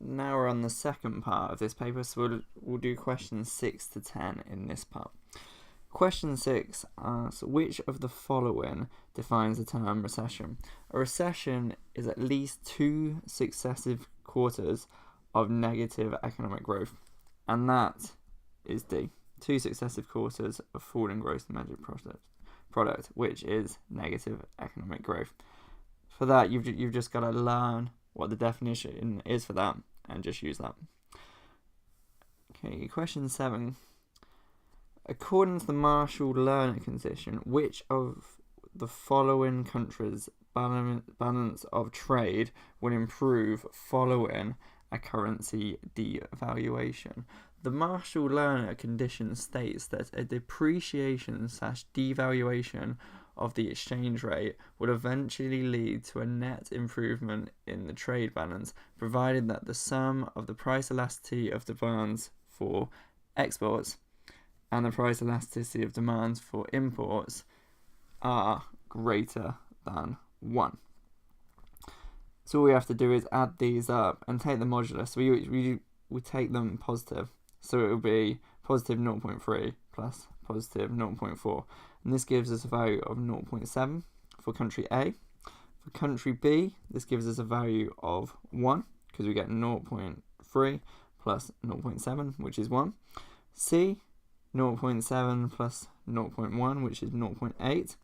now we're on the second part of this paper, so we'll do questions 6 to 10 in this part. Question 6 asks, which of the following defines the term recession? A recession is at least 2 successive quarters of negative economic growth, and that is D. 2 successive quarters of falling gross domestic product, which is negative economic growth. For that, you've just got to learn what the definition is for that and just use that. Okay, question 7. According to the Marshall-Lerner condition, which of the following countries' balance of trade will improve following a currency devaluation? The Marshall-Lerner condition states that a depreciation/devaluation of the exchange rate would eventually lead to a net improvement in the trade balance, provided that the sum of the price elasticity of demands for exports and the price elasticity of demands for imports are greater than 1. So all we have to do is add these up and take the modulus. So we take them positive. So it will be positive 0.3 plus positive 0.4. And this gives us a value of 0.7 for country A. For country B, this gives us a value of 1, because we get 0.3 plus 0.7, which is 1. C, 0.7 plus 0.1, which is 0.8.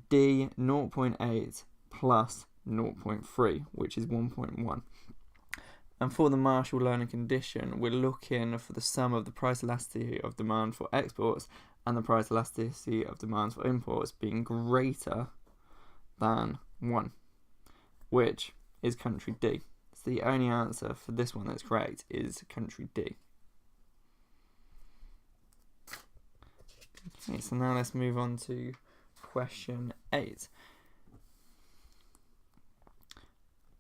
D, 0.8 plus 0.3, which is 1.1. And for the Marshall-Lerner condition, we're looking for the sum of the price elasticity of demand for exports and the price elasticity of demands for imports being greater than 1, which is country D. So the only answer for this one that's correct is country D. Okay, so now let's move on to question 8.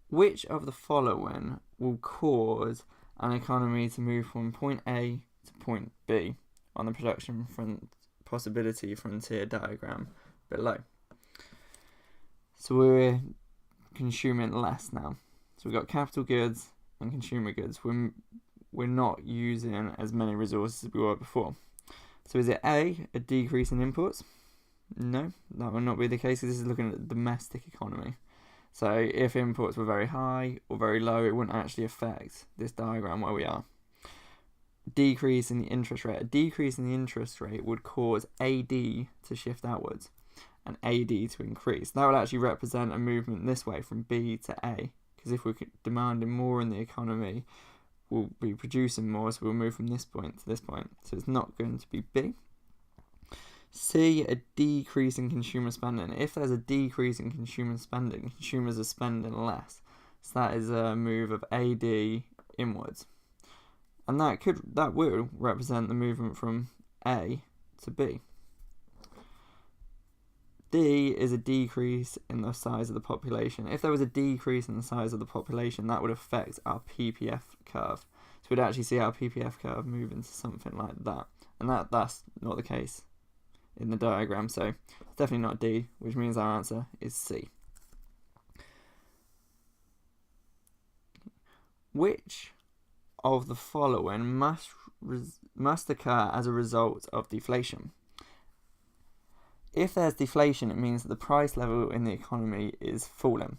Which of the following will cause an economy to move from point A to point B on the production possibility frontier diagram below? So we're consuming less now. So we've got capital goods and consumer goods. We're not using as many resources as we were before. So is it A, a decrease in imports? No, that will not be the case. This is looking at the domestic economy. So if imports were very high or very low, it wouldn't actually affect this diagram where we are. Decrease in the interest rate. A decrease in the interest rate would cause AD to shift outwards and AD to increase. That would actually represent a movement this way from B to A, because if we're demanding more in the economy, we'll be producing more, so we'll move from this point to this point. So it's not going to be B. C, a decrease in consumer spending. If there's a decrease in consumer spending, consumers are spending less. So that is a move of AD inwards. And that will represent the movement from A to B. D is a decrease in the size of the population. If there was a decrease in the size of the population, that would affect our PPF curve. So we'd actually see our PPF curve move into something like that. And that's not the case in the diagram, so it's definitely not D, which means our answer is C. Which of the following must occur as a result of deflation? If there's deflation, it means that the price level in the economy is falling.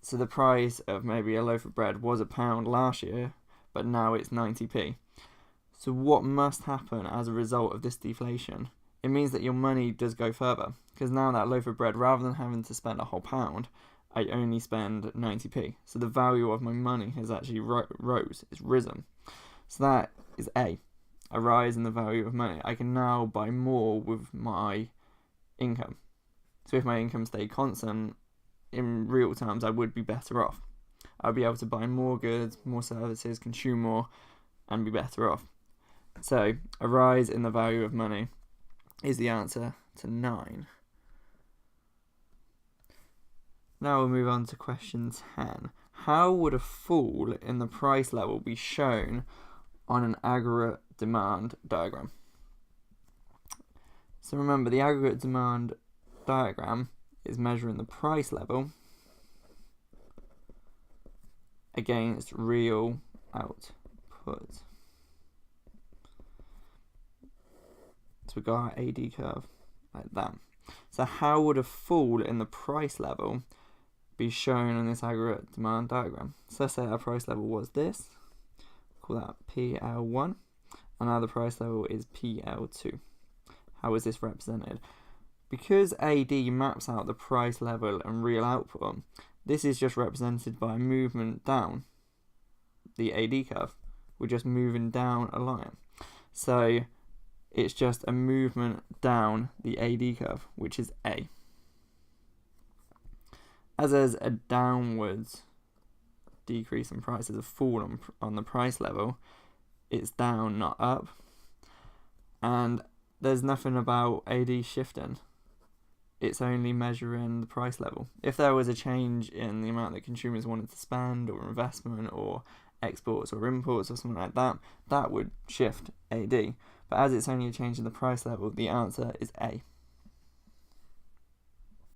So the price of maybe a loaf of bread was £1 last year, but now it's 90p. So what must happen as a result of this deflation? It means that your money does go further, because now that loaf of bread, rather than having to spend a whole £1, I only spend 90p. So the value of my money has actually rose, it's risen. So that is A rise in the value of money. I can now buy more with my income. So if my income stayed constant, in real terms, I would be better off. I'd be able to buy more goods, more services, consume more, and be better off. So a rise in the value of money is the answer to 9. Now we'll move on to question 10. How would a fall in the price level be shown on an aggregate demand diagram? So remember, the aggregate demand diagram is measuring the price level against real output. So we got our AD curve like that. So how would a fall in the price level be shown on this aggregate demand diagram? So let's say our price level was this, call that PL1, and now the price level is PL2. How is this represented? Because AD maps out the price level and real output, this is just represented by movement down the AD curve. We're just moving down a line. So it's just a movement down the AD curve, which is A. As there's a downwards decrease in price, there's a fall on the price level, it's down, not up. And there's nothing about AD shifting. It's only measuring the price level. If there was a change in the amount that consumers wanted to spend, or investment, or exports or imports or something like that, that would shift AD. But as it's only a change in the price level, the answer is A.